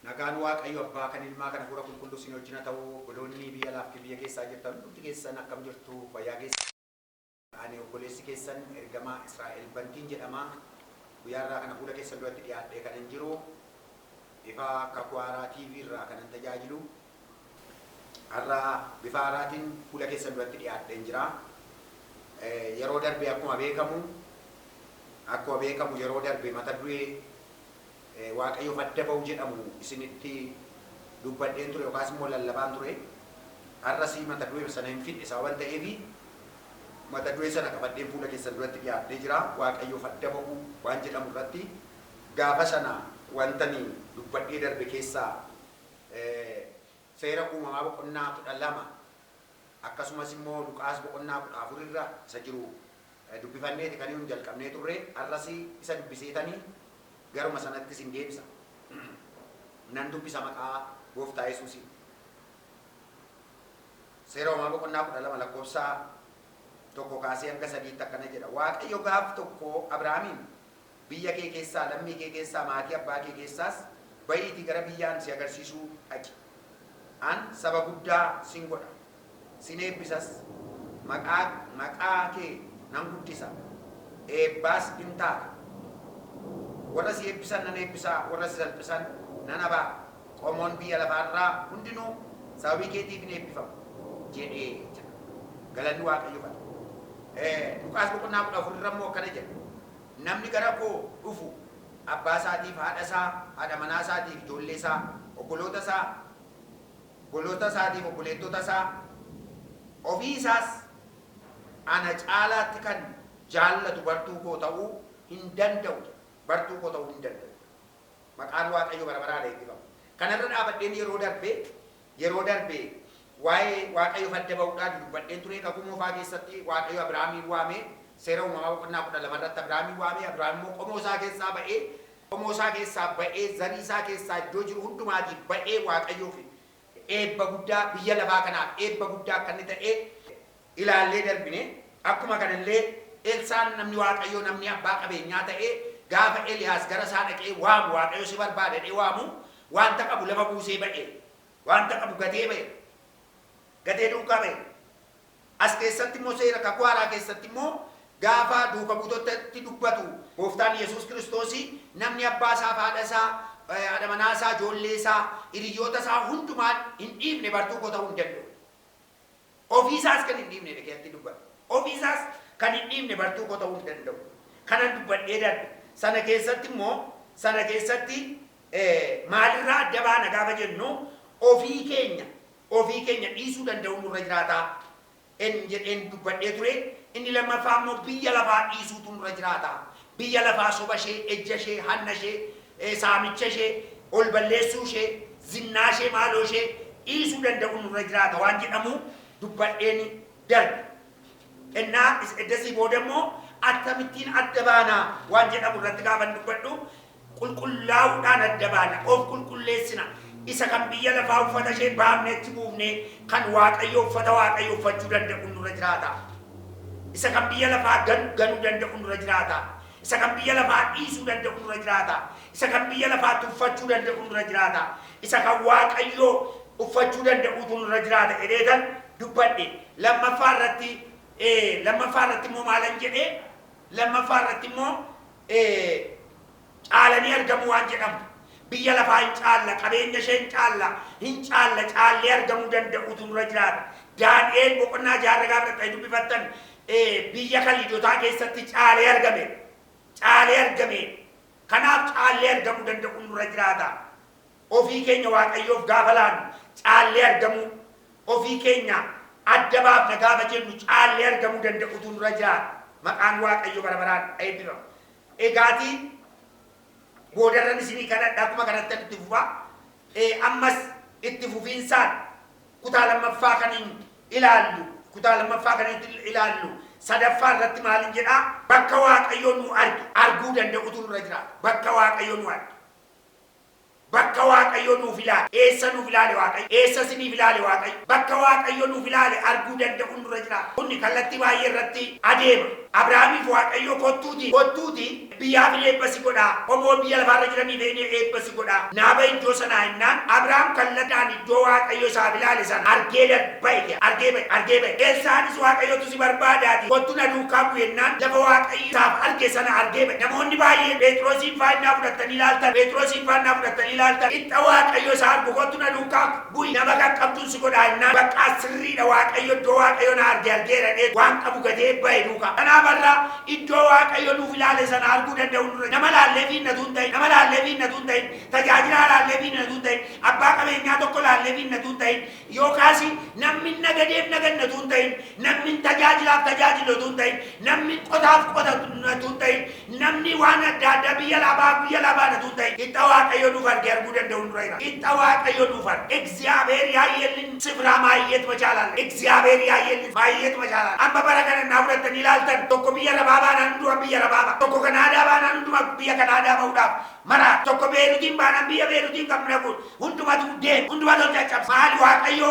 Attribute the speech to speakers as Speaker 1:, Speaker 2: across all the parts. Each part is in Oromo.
Speaker 1: Nagaan Waaqayyo abbaa kan ilmaa kana fuula qulqulluu sin wajjin ta'u boloonni biyya laaf biyya keessaa jirtan hundi keessan akkam jirtu fayyaa keessa. Ani obboleessi keessan ergamaa Israa'el Bantiin jedhama. Guyyaarraa kana fuula keessan duratti dhiyaadhee kan hin jiru. Bifa Kakwaaraa TV irraa kan tajaajilu. Har'a bifa haaraatiin fuula keessan duratti dhiyaadhee jira. Yeroo darbe akkuma beekamu yeroo darbe mata duree Waaqayyo adda ba'u jedhamu isinitti dubbadheen ture yookaas immoo lallabaan ture. Har'as mata duree sana hin fidne sababa ta'eef mata duree sana qabadheen fuula keessan duratti dhiyaadhee jira. Waaqayyo adda ba'u waan jedhamu irratti gaafa sana wantani dubbadhee darbe keessaa seera uumamaa boqonnaa 12 akkasumas immoo Luqaas boqonnaa 14 irra isa jiru dubbifanneeti kan hin jalqabnee turre. Har'as isa dubbiseetanii garuma sanatti sin deebisa. Nan dubbisa maqaa Gooftaa Yesuusiin. Seera uumamaa boqonnaa 12 lakkoofsa 1 kaasee hanga 3 akkana jedha. Waaqayyo gaaf tokko Abrahaamiin biyya kee keessaa, lammii kee keessaa, maatii abbaa kee keessaas ba'iitii gara biyyaan si agarsiisuu dhaqi. An saba guddaa sin godha, sin eebbisas, maqaa kee nan guddisa, eebbaas hin taata. Warra si eebbisan nan eebbisaa, warra si salphisan nan abaa. Qomoon biyya lafaarraa hundinuu sababii keetiif hin eebbifamu jedhee jira. Galanni Waaqayyo fata. Luqaas boqonnaa 14 irra immoo akkana jedha. Namni gara koo dhufu abbaa isaatiif, haadha isaa, haadha manaa isaatiif, ijoollee isaa, obboloota isaatiif, obboleettota isaa, ofii isaas ana caalaatti kan jaallatu bartuu koo ta'uu hin danda'u. Bartuu koo ta'uu hin danda'u. Maqaan Waaqayyo bara baraan eebbifamu. Kanarra dhaabadheen yeroo darbe waa'ee Waaqayyo adda ba'uudhaan dubbadheen ture. Kakuu moofaa keessatti Waaqayyo Abrahaamiin waamee seera uumamaa boqonnaa 12 irratti Abrahaamiin waamee, Abrahaam immoo qomoo isaa keessaa ba'ee zarii isaa keessaa iddoo jiru hundumaatii ba'ee Waaqayyoof eebba guddaa biyya lafaa kanaaf eebba guddaa akka inni ta'e ilaallee darbine. Akkuma kanallee Elsaan namni Waaqayyoo namni abbaa qabeenyaa ta'e gaafa Eliyaas gara isaa dhaqee waamu, Waaqayyo si barbaada jedhee waamu, wanta qabu lafa buusee ba'e, wanta qabu gatee duukaa ba'e. As keessatti immoo seera Kakwaaraa keessatti immoo gaafa duuka buutotatti dubbatu Gooftaan Yesuus Kiristoos namni abbaa isaa, haadha isaa, haadha manaa isaa, ijoollee isaa, hiriyoota isaa hundumaan hin dhiifne bartuu koo ta'uu hin danda'u. Ofiisaas kan hin dhiifne dhaqeetti dubbatu. Ofiisaas kan hin dhiifne bartuu koo ta'uu hin danda'u. Kanan dubbadhee darbe. Sana keessatti maalirraa adda baana gaafa jennu ofii keenya dhiisuu danda'u nurra jiraataa jedheen dubbadhee ture. Inni lammaffaa immoo biyya lafaa dhiisuutu nurra jiraataa. Biyya lafaa soba ishee, ejja ishee, hanna ishee, saamicha ishee, ol balleessuu ishee, zinnaa ishee, maaloo ishee dhiisuu danda'u nurra jiraata waan jedhamu dubbadheen darbe. Innaa eddasii booda immoo akkamittiin adda baanaa waan jedhamu irratti gaafa dubbadhu qulqullaa'uudhaan adda baana. Of qulqulleessina. Isa kan biyya lafaa uffata ishee baafneetti buufnee kan Waaqayyo uffata Waaqayyo uffachuu danda'u nurra jiraata. Isa kan biyya lafaa ganuu danda'u nurra jiraata. Isa kan biyya lafaa dhiisuu danda'u nurra jiraata. Isa kan biyya lafaatti uffachuu danda'u nurra jiraata. Isa kan Waaqayyo uffachuu danda'utu nurra jiraata jedheetan dubbadhe. Lammaffaa irratti immoo maalan jedhee lammaffaa irratti immoo caalanii argamu waan jedhamu. Biyya lafaa hin caalla, qabeenya ishee hin caalla, caallee argamuu danda'utu nurra jiraata. Daani'eel boqonnaa 6 gaafa dubbifattan biyya Kaliidotaa keessatti caalee argame. Kanaaf caallee argamuu danda'u nurra jiraata. Ofii keenya Waaqayyoof gaafa laannu caallee argamuu, ofii keenya adda baafna gaafa jennu caallee argamuu danda'utu nurra jiraata. Maqaan Waaqayyo bara baraan eebbifamu. Egaatii boodarran isinii kanadha akkuma kanatti itti fufaa. Ammas itti fufiinsaan kutaa lammaffaa kan ilaallu sadaffaa irratti maalin jedhaa? Bakka Waaqayyo nu arguu danda'utu nurra jiraata. Bakka Waaqayyo waaqayyo nuuf ilaale. Eessa nuuf ilaale waaqayyo? Eessa siniif ilaale waaqayyo? Bakka waaqayyo nuuf ilaale arguu danda'u dura jira. Kunni kallattii baay'ee irratti adeema. Abrahaamiif waaqayyo kottuuti biyyaaf eebbasi godhaa. Qomoo biyya lafaarra jiraniif eebbasi godhaa. Naaba iddoo sanaa hennaan Abrahaam kallattaan iddoo waaqayyo isaaf ilaale sana argee bahe. Eessaanis waaqayyotu si barbaadaati. Kottu na duukaa bu'ennaan lafa waaqayyo isaaf arge sana argee bahe. Namoonni baay'een Phexrosiin faannaa fudhatanii ilaaltan. Itta waaqayyo isa argu kottu na duukaa bu'i. Nama kan qabduun si godhaa hennaan bakka sirriidha waaqayyo iddoo waaqayyo na argeera waan qabu gatee bahe duukaa. Kanaafirraa iddoo waaqayyo nuuf ilaale sana arguu danda'u dura nama laalleefi natu hin ta'in tajaajilaa laalleefi natu hin ta'in abbaa qabeenyaa tokko laalleefi natu hin ta'in yookaas namni nagadeef nagannatu hin ta'in namni tajaajilaaf tajaajilatu hin ta'in namni qotaaf qotatu hin ta'in namni waan adda addaa biyya labaa natu hin ta'in itta waaqayyo nuuf arge arguu danda'u dura jira. Itta waaqayyo nuuf arge እግዚአብሔር ያየልን ስፍራ ማየት መቻል አለ። እግዚአብሔር ያየልን ማየት መቻል አለ። amma bara kana na fudhatanii ilaaltan tokko biyya rabaabaa naannoo biyya rabaabaa tokko kanaadaa baanaan hunduma biyya kanaadaa ba'uudhaaf mara tokko beerutiin baanaan biyya beerutiin qabna kun hundumatu deemu hundumatu caccabsa. Maali waaqayyo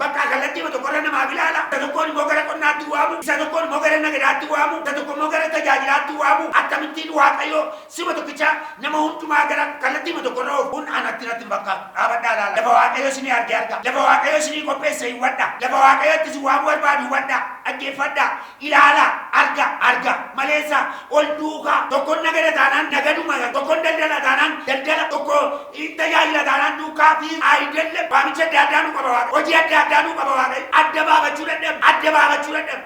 Speaker 1: bakka kallattii tokkorra namaaf ilaala. Isa tokkoon immoo gara qonnaatti waamu, isa tokkoon immoo gara nagadaatti waamu, isa tokko immoo gara tajaajilaatti waamu. Akkamittiin waaqayyo sima tokkicha nama hundumaa gara kallattii tokkorra oofu kun anatti natti bakka dhaabadhaa laala. Lafa waaqayyo sinii arge arga. Lafa waaqayyo sinii qopheesse hin wadha. Lafa waaqayyotti si waamu barbaadu wadha. Dhaggeeffadha ilaala arga maleessa ol duukaa tokkoon nagada taanaan nagaduma tokkoon daldala taanaan daldala tokko tajaajila taanaan duukaa fi ayidalle baamicha adda addaa nu qaba waaqa hojii adda addaa nu qaba waaqa adda baafachuu dadhabe.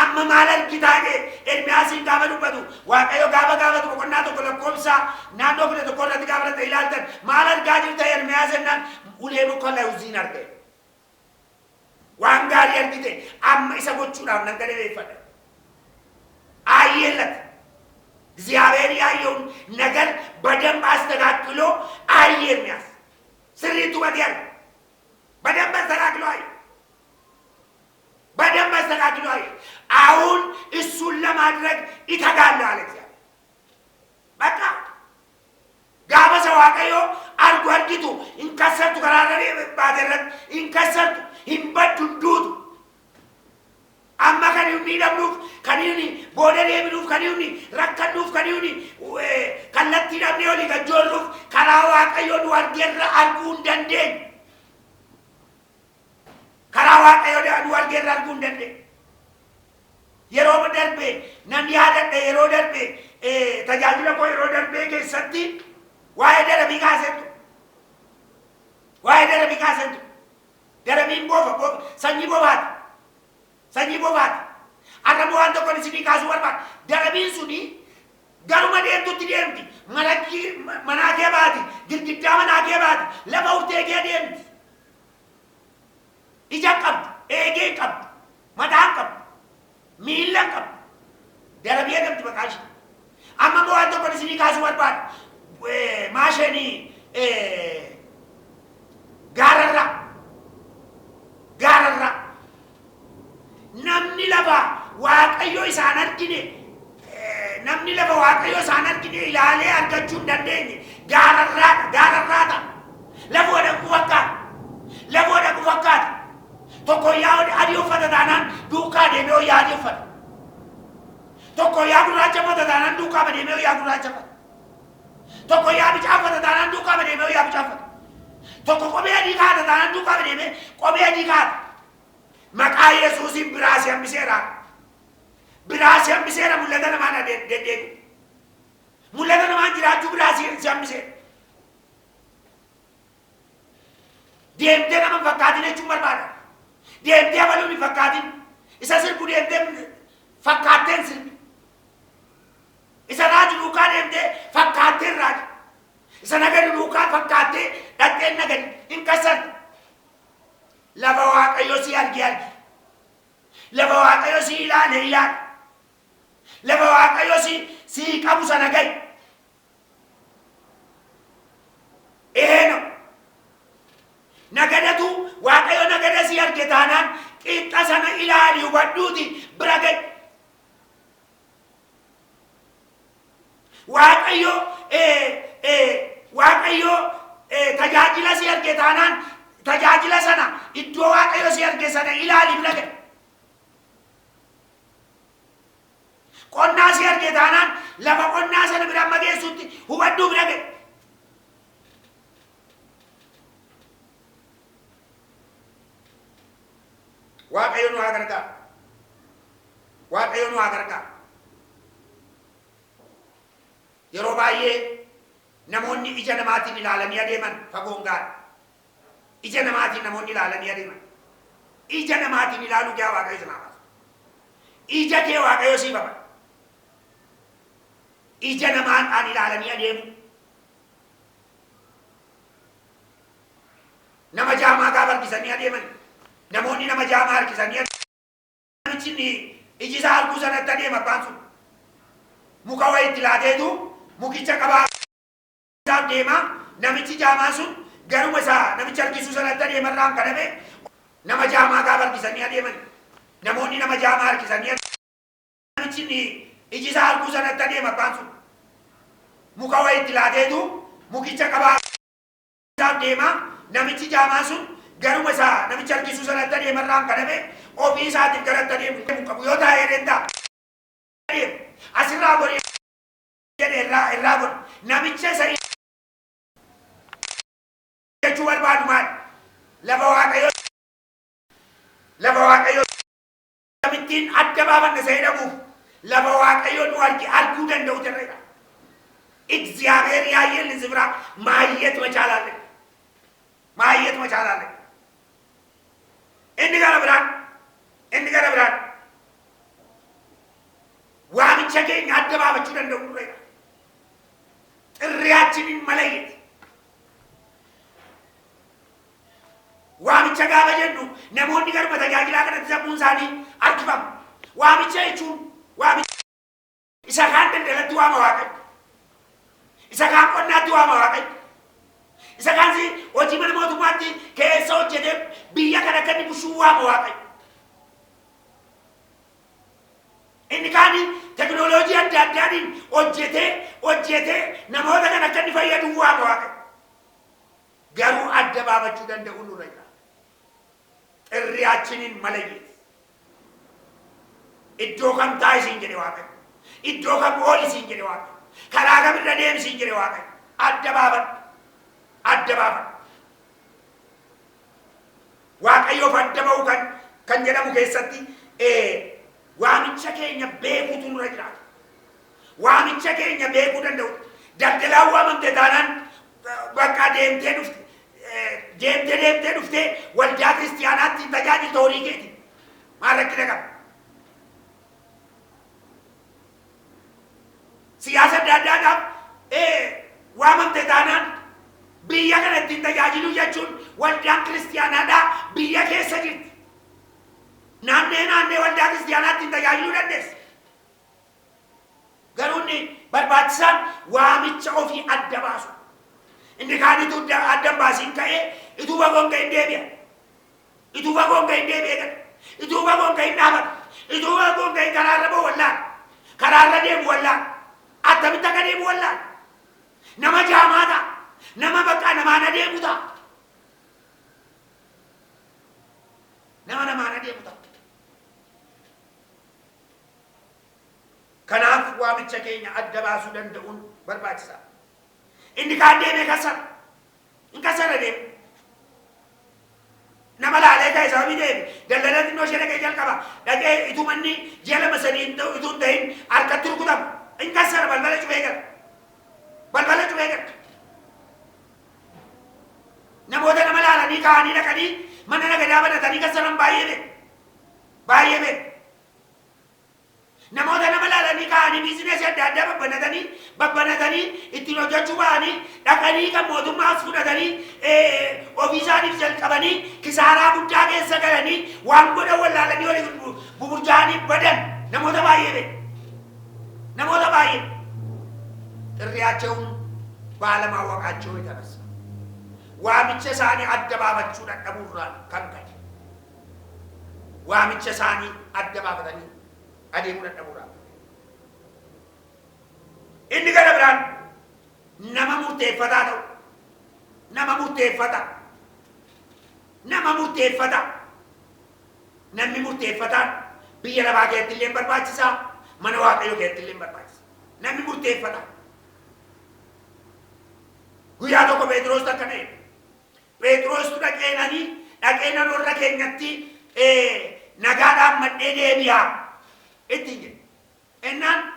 Speaker 1: Amma maal argitaane Ermiyaasiin gaafa dubbatu waaqayyo gaafa boqonnaa tokko lakkoofsa naannoo 11 irratti gaafa ilaaltan maal argaa jirta Ermiyaas jennaan ulee boqqolloo Lawuziin arge. waan gaarii argite amma isa gochuudhaaf nan galeeffadha. አየለት እግዚአብሔር ያየውን ነገር በደንብ አስተካክሎ አየሚያስ ስሪቱ ወዲያል በደንብ አስተካክሎ አየ አሁን እሱን ለማድረግ ይተጋል አለ እግዚአብሔር። በቃ ጋበሰ ዋቀዮ አርጎ አርጊቱ እንከሰርቱ ከራረሬ ባደረግ እንከሰርቱ ይንበዱዱት amma kaniuni dabnuuf kaniuni booda deebinuuf kaniuni rakkannuuf kaniuni kallattii dhabnee olii gajjoorruuf karaa waaqayyo nu argeerra arguu hin dandeenye. Karaa waaqayyo nu argeerra arguu hin dandeenye. Yeroo darbe nan yaadadhe yeroo darbe tajaajila koo yeroo darbe keessatti waa'ee darabii kaasentu darabiin boofa sanyii boofaati. Sanyii bobaati. Arrabu waan tokko isinii kaasuu barbaada. Darabiin suni garuma deemtutti deemti. Manaa kee baati. Girgiddaa manaa kee baati. Lafa urtee kee deemti. Ija qabdu. Eegee qabdu. Mataa qabdu. Miila qabdu. Darabii eegamti maqaa ishee. Amma waan tokko isinii kaasuu barbaada. Maasheenii gaararraa. Namni lafa waaqayyo isaan argine ilaalee argachuu hin dandeenye gaararraata. Lafoo dhaqu fakkaata. Tokko yaa adii uffata taanaan duukaa deemee wayyaa adii uffata. Tokko yaa gurraacha uffata taanaan duukaa deemee wayyaa gurraacha uffata. Tokko yaa bicaa uffata taanaan duukaa deemee wayyaa bicaa uffata. Tokko kophee adii kaata taanaan duukaa deemee kophee adii kaata. Maqaa Yesuusiin biraasi hambiseera mul'ata namaan deddeebi'u. Mul'ata namaan jiraachuu biraasi hambiseera. Deemtee nama hin fakkaatin jechuun barbaada. Deemtee abaluun hin fakkaatin. Isa sirbu deemtee fakkaatteen sirbi. Isa raaju duukaa deemtee fakkaatteen raaju. Isa nagadi duukaa fakkaattee dhaqxeen nagadi hin kasartu. Lafa waaqayyo si arge. Lafa waaqayyo si ilaale. Lafa waaqayyo si qabu sana gahi. Eeno nagadatu waaqayyo nagada si arge taanaan qixxa sana ilaali hubadhuuti bira gahi. waaqayyo taanaan tajaajila sana iddoo Waaqayyo si erge sana ilaaliif dhaqe. Qonnaa si erge taanaan lafa qonnaa sana bira amma geessutti hubadhuuf dhaqe. Waaqayyo nu haa gargaaru. Waaqayyo nu haa gargaaru. Yeroo baay'ee namoonni ija namaatiin ilaalanii adeeman fagoon gaara. Ija namaatiin namoonni ilaalanii adeeman. Ija namaatiin ilaaluu gaa Waaqayyo sinaa baasu. Ija kee Waaqayyo sii baba. Ija namaadhaan ilaalanii adeemu. Nama jaamaa gaafa harkisanii adeeman. Namoonni nama jaamaa harkisanii adeeman. Namichi iji isaa harkuu sanatti adeema abbaan sun. Muka wayii itti laateetu mukicha qabaa isaaf deema. Namichi jaamaa sun garuma isaa namicha harkisuu sanatti adeemarraan kan hafe nama jaamaa gaafa harkisanii adeeman. Namoonni nama jaamaa harkisanii adeeman. Namichi iji isaa harkuu sanatti adeema abbaan sun. Muka wayii itti laateetu mukicha qabaa isaaf deema. Namichi jaamaa sun garuma isaa namicha harkisuu sanatti adeemarraan kan hafe ofii isaatiif garatti adeemu qabu yoo taa'ee danda'a. Asirraa godhee jedhee irraa godhe namicha isa jechuu barbaadu maali? Lafa Waaqayyoo kamittiin adda baafanne isa jedhamuuf lafa Waaqayyoo nu arguu danda'u jirredha. እግዚአብሔር ያየልን ስፍራ ማየት መቻል አለብን። ማየት መቻል አለብን። እንገረ ብራን ዋምቸ ኬኛ አደባባችሁ danda'u jirredha. ጥሪያችንን መለየት waamicha gaafa jennu namoonni garuma tajaajilaa kanatti sammuun isaanii harkifamu. Waamicha jechuun waamicha isa kaan daldalatti waama Waaqayyo. Isa kaan qonnaatti waama Waaqayyo. Isa kaan hojii mana mootummaatti keessa hojjetee biyya kana akka inni bushuu waama Waaqayyo. Inni kaan teknooloojii adda addaatiin hojjetee namoota kana akka inni fayyadu waama Waaqayyo. Garuu adda baafachuu danda'u nurra jira. ጥሪያችንን መለየት iddoo kam taa'e siin jedhe Waaqayyo. Iddoo kam ooli siin jedhe Waaqayyo. Karaa kamirra deemi siin jedhe Waaqayyo. Adda baafadhu. Waaqayyoof adda ba'u kan jedhamu keessatti waamicha keenya beekuutu nurra jiraata. Waamicha keenya beekuu danda'u. Daldalaan waamamte taanaan bakka deemtee dhuftee waldaa kiristiyaanaatti tajaajilta horii keeti. Maal rakkina qaba? Siyaasa adda addaadhaaf waamamte taanaan biyya kana ittiin tajaajiluu jechuun waldaan kiristiyaanaadhaa biyya keessa jirti. Naannee waldaa kiristiyaanaa ittiin tajaajiluu dandeessa. Garuu inni barbaachisaan waamicha ofii adda baasu. Inni kaanitu addan baasiin ka'ee ituu fagoon ka'in deebi'a. Ituu fagoon ka'in deebi'a. Ituu fagoon ka'in dhaabata. Ituu fagoon ka'in karaarra ba'u wallaan. Karaarra deemu wallaan. Attamitti akka deemu wallaan. Nama jaamaa ta'a. Nama bakka namaan adeemu ta'a. Nama namaan adeemu ta'a. Kanaaf waamicha keenya adda baasuu danda'uun barbaachisaadha. Inni kaan deemee kassara. In kassara deeme. Nama laalee ka'e sababii deeme. Daldala xinnoo ishee dhaqee jalqaba. Dhaqee ituu manni ji'a lama sadii ituu hin ta'in harkatti rukutama. In kassara balbala cufee gala. Balbala cufee gala. Namoota nama laalanii ka'anii dhaqanii mana nagadaa banatanii kassaran baay'ee beeku. Namoota nama laalanii ka'anii biizineesii adda addaa babbanatanii ittiin hojjechuu ba'anii dhaqanii kan mootummaas fudhatanii ofii isaaniif jalqabanii kisaaraa guddaa keessa galanii waan godhan wallaalanii waliin buburjaanii badan namoota baay'ee beeku. Namoota baay'ee xirriyaachawun baalamaa waqaachoo የተነሳ waamicha isaanii adda baafachuu dadhabuurraan kan ka'e waamicha isaanii adda baafatanii adeemuu dadhabuurraan. Inni gara biraan nama murteeffataa ta'u nama murteeffata nama murteeffata. Namni murteeffataan biyya lafaa keessatti illee barbaachisaa, mana Waaqayyoo keessatti illee barbaachisa. Namni murteeffata. Guyyaa tokko Phexros akkana jedhe. Phexrostu dhaqeenan warra keenyatti nagaadhaan madhee deebi'aa ittiin jedhe. Innaan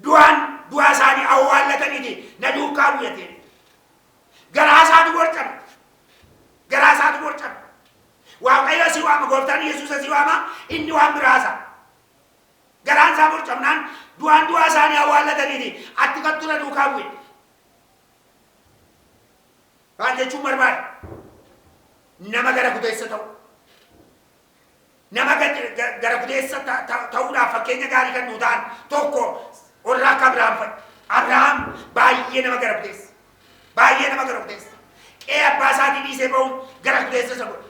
Speaker 1: du'a isaanii awwaallataniiti na duukaa bu'atee. Garaa isaatu borcame. Garaa isaatu borcame. Waaqayyo si waama, gooftaan Yesuus si waama, inni waan biraasa. Garaan isaa borcamnaan du'a isaanii awwaallataniiti atti kattu na duukaa bu'e. Waan jechuun barbaade nama gara kuteessa ta'u. Nama gara kuteessa ta'uudhaaf fakkeenya gaarii kan nuu ta'an tokko warra akka Abrahaam fa'i. Abrahaam baay'ee nama gara kuteessa. Baay'ee nama gara kuteessa. Qe'ee abbaa isaatii dhiisee ba'uun gara kuteessa isa godha.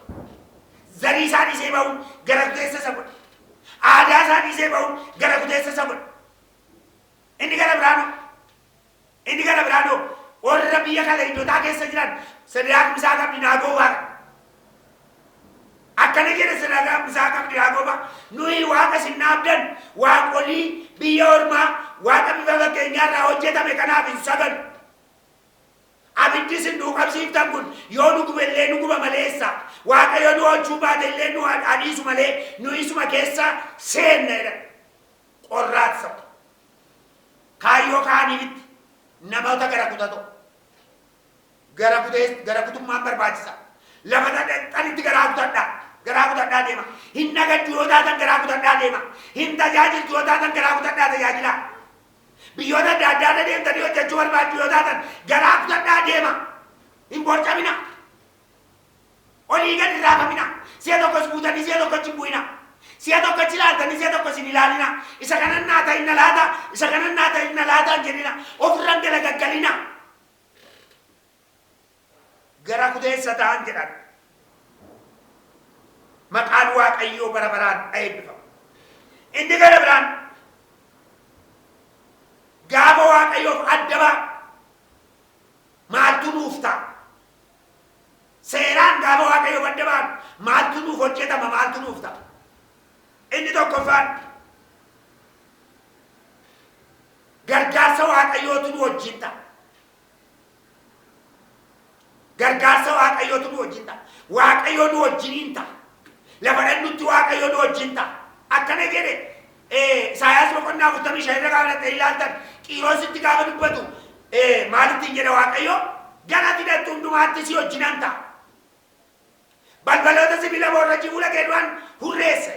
Speaker 1: Zarii isaa dhiisee ba'uun gara kuteessa isa godha. Aadaa isaa dhiisee ba'uun gara kuteessa isa godha. Inni gara biraanoo warra biyya Kaldayotaa keessa jiran Sidraaq Misaaq Abdanaagoo waaqa. Akkana jedhe Sidraaq Misaaq Abdanaagoo nuyi waaqa sin abdan waaqolii biyya ormaa waaqa bifa fakkeenyaarraa hojjetame kanaaf hin sagadu. Abiddi sin nuu qabsiiftan kun yoo nu gubellee nu guba maleessa. Waaqayyo nu oolchuu baatellee nu adiisu malee nu isuma keessa seenna jedhan. Qorraatsa. Kaayyoo kaaniifitti namoota gara kutatu. Gara kutummaan barbaachisa. Lafa dhanitti garaa kutadhaa deema. Hin nagaddu yoo taatan garaa kutadhaa deema. Hin tajaajiltu yoo taatan garaa kutadhaa tajaajila. Biyyoota adda addaa deemtanii hojjechuu barbaaddu yoo taatan garaa kutadhaa deema. Hin borcamina. Olii gadi raafamina. Si'a tokkos buutanii si'a tokkochi bu'ina. Si'a tokkochi ilaaltanii si'a tokkos hin ilaalina. Isa kanan naa ta'in na laata. Isa kanan naa ta'in na laata hin jedhina. Ofirraan gala gaggalina. Gara kuteessa ta'an jedhan. Maqaan Waaqayyoo bara baraan eebbifama. Inni gara biraan gaafa Waaqayyoof adda ba'a. Maaltu nuuf ta'a? Seeraan gaafa Waaqayyoof adda ba'an maaltu nuuf hojjetama, maaltu nuuf ta'a? Inni tokkoffaan gargaarsa Waaqayyootu nu wajjin ta'a. Gargaarsa Waaqayyootu nu wajjin ta'a. Waaqayyoo nu wajjiniin ta'a. Lafa dhannutti Waaqayyoo nu wajjin ta'a. Akkana jedhe Isaayaas boqonnaa 45 irra gaafa ilaaltan Qiiroositti gaafa dubbatu maalittiin jedhe Waaqayyoo gara hidhattu hundumaatti si wajjinan ta'a. Balbaloota sibiila boorrajii fuula kee duraan hurreesse.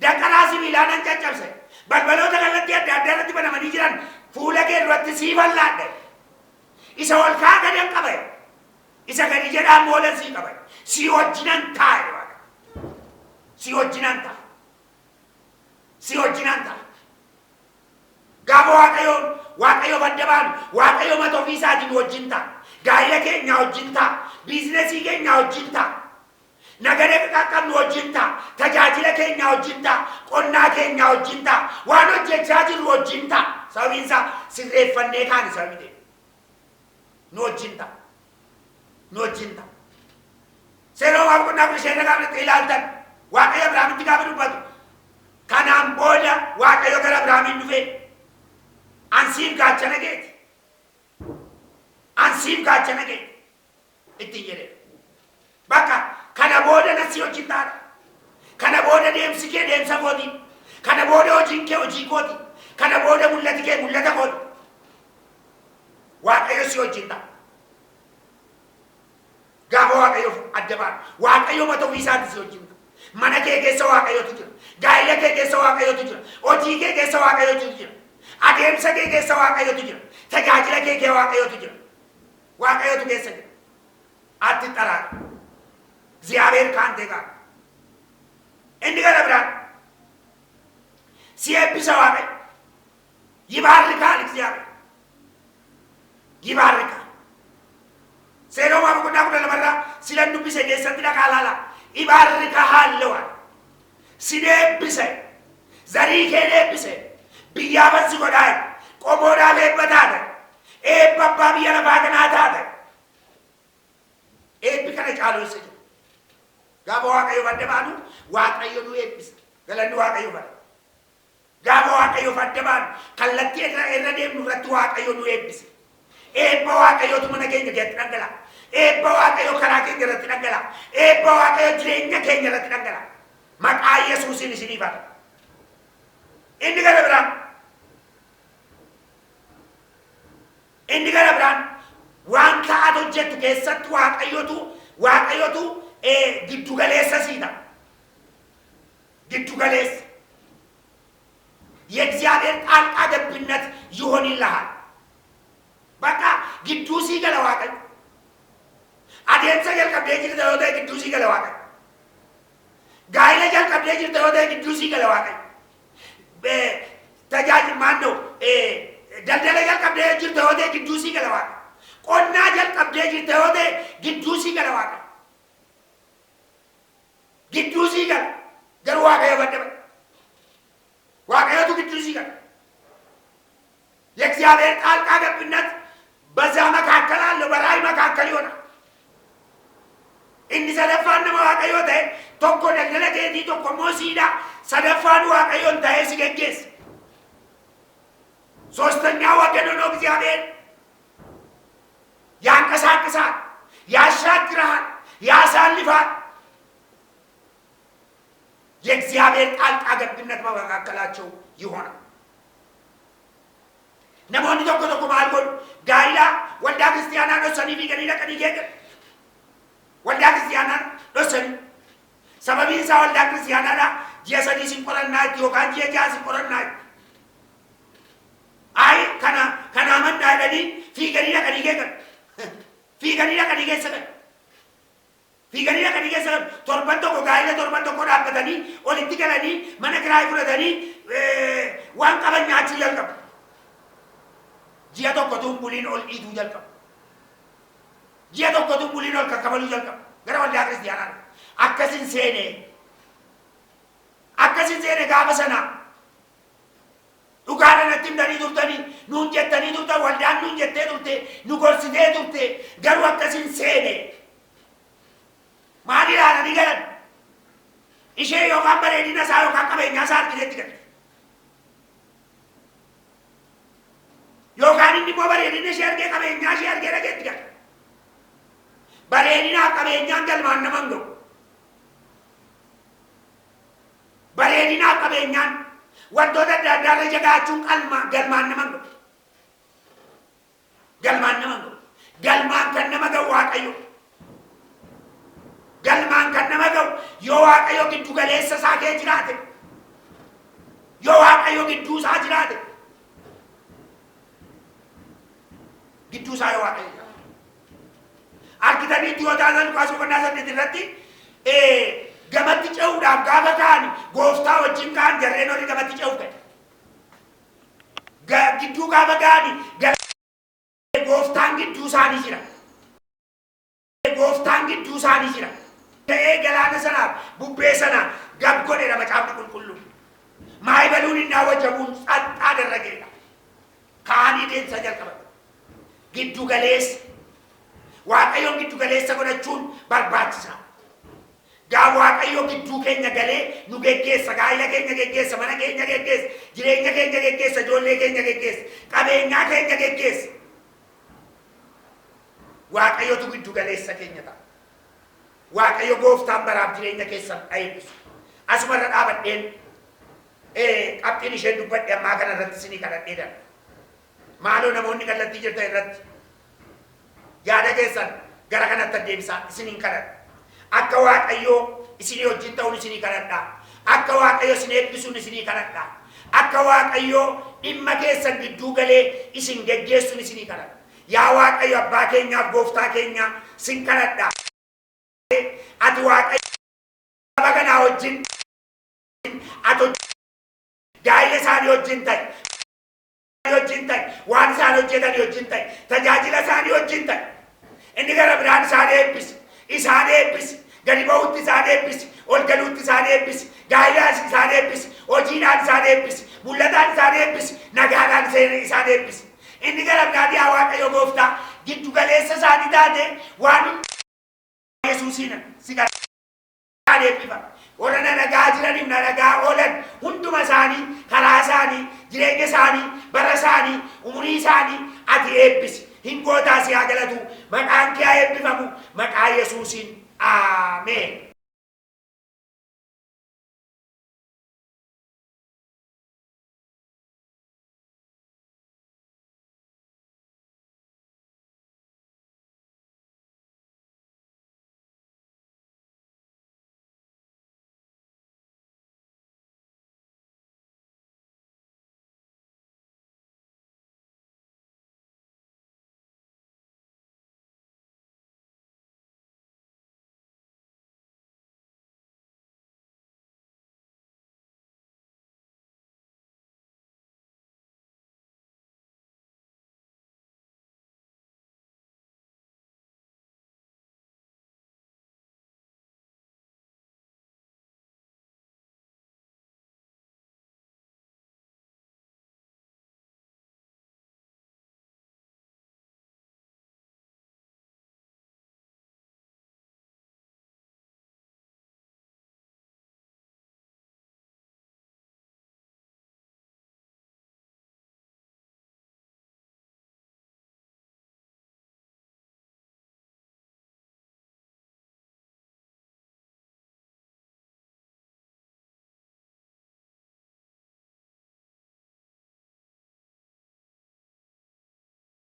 Speaker 1: Danqaraa sibiilaa nan caccabse. Balbaloota kallattii adda addaa irratti banamanii jiran fuula kee duratti sii bal'aadhe. Isa ol kaa gadi hin qabe. Isa gadi jedhaan moolan sii qabe. Si wajjinan taa'e Waaqa. Si wajjinan ta'a. Si wajjinan ta'a. Gaafa Waaqayyoo adda baanu Waaqayyoo mata ofii isaatiin wajjin ta'a. Gaa'ila keenya wajjin ta'a. Biizinesii keenya wajjin ta'a. Nagada qaqqabnu wajjin ta'a. Tajaajila keenya wajjin ta'a. Qonnaa keenya wajjin ta'a. Waan hojjechaa jirru wajjin ta'a. Sababiin isaa sirreeffannee kaani sababii nu wajjin ta'a. Nu wajjin ta'a. Seeroo waan qonnaa kun ishee irra ilaaltan Waaqayyo Abrahaamitti gaafa dubbatu. Kanaan booda Waaqayyo gara Abrahaamiin dhufee ansiif gaachana geeti. Ansiif gaachana geeti. Ittiin jedhee. Bakka kana booda nasi wajjin ta'a. Kana booda deemsi kee deemsa kooti. Kana booda hojiin kee hojii kooti. Kana booda mul'ati kee mul'ata kooti. Waaqayyo si wajjin ta'a. Gaafa Waaqayyoof adda baanu. Waaqayyo mata ofii isaatti si wajjin ta'a. Mana kee keessa Waaqayyootu jira. Gaa'ila kee keessa Waaqayyootu jira. Hojii kee keessa Waaqayyootu jira. Adeemsa kee keessa Waaqayyootu jira. Tajaajila kee keessa Waaqayyootu jira. Waaqayyootu keessa jira. Atti xaraadha. Ziyaabeer kaantee qaaba. Inni gara biraan si eebbisa Waaqayyo. Yibaarrikaa Ziyaabeer. Yibaarrikaa. Seeroo waan boqonnaa 12 silan dubbise keessatti dhaqaa laala. Yibaarrikaa haalleewwan. Si eebbise. Zarii kee eebbise. Biyyaa bansi godhaa. Qomoodhaaf eebba taate. Eebba abbaa biyya lafaa kanaa taate. Eebbi kana qaaluu isa jiru. Gaafa waaqayyo fadda baanu waaqayyo nu eebbisa. Galanni waaqayyo fadda. Gaafa waaqayyo fadda baanu kallattii irra deemnu irratti waaqayyo nu eebbisa. Eebba waaqayyootu mana keenya keessatti dhangala'a. Eebba waaqayyo karaa keenya irratti dhangala'a. Eebba waaqayyo jireenya keenya irratti dhangala'a. Maqaa Yesuusiin isinii fadha. Inni gara biraan waan ta'at hojjettu keessatti waaqayyotu giddu galeessa siita. Giddu galeessa. የእግዚአብሔር ጣልቃ ገብነት ይሆንልሃል። በቃ ግዱ ሲገለ waaqayyo adeemsa jalqabdee jirta yoo ta'e gidduu sii gala waaqayyo. Gaa'ila jalqabdee jirta yoo ta'e gidduu sii gala waaqayyo. Daldala jalqabdee jirta yoo ta'e gidduu sii gala waaqayyo. Qonnaa jalqabdee jirta yoo ta'e gidduu sii gala waaqayyo. Gidduu sii gala garuu waaqayyo badda waaqayyotu gidduu sii gala. የእግዚአብሔር ጣልቃ ገብነት በዛ መካከል አለ፣ በራእይ መካከል ይሆናል። inni sadaffaan nama waaqayyoo ta'e tokko daldala keetii tokko immoo siidaa sadaffaan waaqayyoon ta'ee si geggeessa. ሶስተኛው ወገን ሆኖ እግዚአብሔር ያንቀሳቅሳል፣ ያሻግራል፣ ያሳልፋል። የእግዚአብሔር ጣልቃ ገብነት በመካከላቸው ይሆናል። namoonni tokko tokko maal godhu gaa'ila waldaa kiristiyaanaa dhossanii fi gadi dhaqanii geeggan. Waldaa kiristiyaanaa dhossanii sababiin isaa waldaa kiristiyaanaadha ji'a 3 sin qorannaa itti yookaan ji'a 6 sin qorannaa itti. Ayi kana amantaa jedhanii fiiganii dhaqanii geeggan. Fiiganii dhaqanii geessan. Fiiganii dhaqanii geessan. Torban tokko gaa'ila torban tokko dhaabbatanii olitti galanii mana kiraayii fudhatanii waan qaban nyaachuu jalqabu. Ji'a tokko tumbuliin ol dhiituu jalqabu. Ji'a tokko tumbuliin ol kakkabaluu jalqabu. Gara waldaa kiristiyaanaa akkasin seene gaafa sana dhugaadha natti himtanii turtanii nuun jettanii turtan waldaan nuun jettee turte nu gorsitee turte garuu akkasin seene maal ilaalanii galan ishee yookaan bareedina isaa yookaan qabeenyaa isaa argiteetti galan. Yookaan inni immoo bareedina ishee argee qabeenyaa ishee argee dhageetti gala. Bareedinaaf qabeenyaan galmaan nama hin gahu. Bareedinaaf qabeenyaan wantoota adda addaa irra jagaachuun galmaan nama hin gahu. Galmaan nama hin gahu. Galmaan kan nama gahu waaqayyo. Galmaan kan nama gahu yoo waaqayyo giddu galeessa isaa kee jiraate. Yoo waaqayyo gidduu isaa jiraate. Gidduu isaa yoo waaqayyo argitanii itti yoo taatan Luqaas 8 irratti gamatti ce'uudhaaf gaafa ka'an gooftaa wajjin ka'an jarreen horii gamatti ce'uuf ga'e. Gidduu gaafa ka'an gooftaan gidduu isaanii jira. Gooftaan gidduu isaanii jira. Ta'ee galaana sanaaf bubbee sana gab godheera macaafni qulqulluun. Maayibaluun hin daawwajamuun xaxxaa darrageedha. Ka'anii deemsa jalqaban. Giddu galeessa waaqayyoon giddu galeessa godhachuun barbaachisaa. Gaa waaqayyo gidduu keenya galee nu geggeessa, gaa'ila keenya geggeessa, mana keenya geggeessa, jireenya keenya geggeessa, ijoollee keenya geggeessa, qabeenyaa keenya geggeessa. Waaqayyotu giddu galeessa keenya ta'a. Waaqayyo gooftaan baraaf jireenya keessan eebbisu. Asumarra dhaabadheen qabxiin isheen dubbadhe ammaa kana irratti isinii kadhadheedhaan. Maaloo namoonni kallattii jirtan irratti yaada keessan gara kanatti deebisaa isiniin kadhadha. Akka waaqayyoo isinii wajjin ta'uun isinii kadhadha. Akka waaqayyo isin eebbisuun isinii kadhadha. Akka waaqayyoo dhimma keessan gidduu galee isin geggeessuun isinii kadhadha. Yaa waaqayyo abbaa keenyaaf gooftaa keenya sin kadhadha. Ati waaqayyo saba kanaa wajjin ati gaa'ila isaanii wajjin ta'e. Wajjin ta'e waan isaan hojjetanii wajjin ta'e tajaajila isaanii wajjin ta'e inni gara biraan isaan eebbisi gadi ba'uutti isaan eebbisi ol galuutti isaan eebbisi gaa'ilaa isaan eebbisi hojiidhaan isaan eebbisi mul'ataan isaan eebbisi nagaadhaan isaan eebbisi inni gara biraan yaa waaqayyo gooftaa giddu galeessa isaanii taate waan Yesuusiin si gargaara eebbifa. Warra na nagaa jiraniif na nagaa oolan hunduma isaanii karaa isaanii jireenya isaanii bara isaanii umurii isaanii ati eebbisi. Hin gootaa si haa galatu maqaan kee haa eebbifamu maqaa Yesuusiin. Ameen.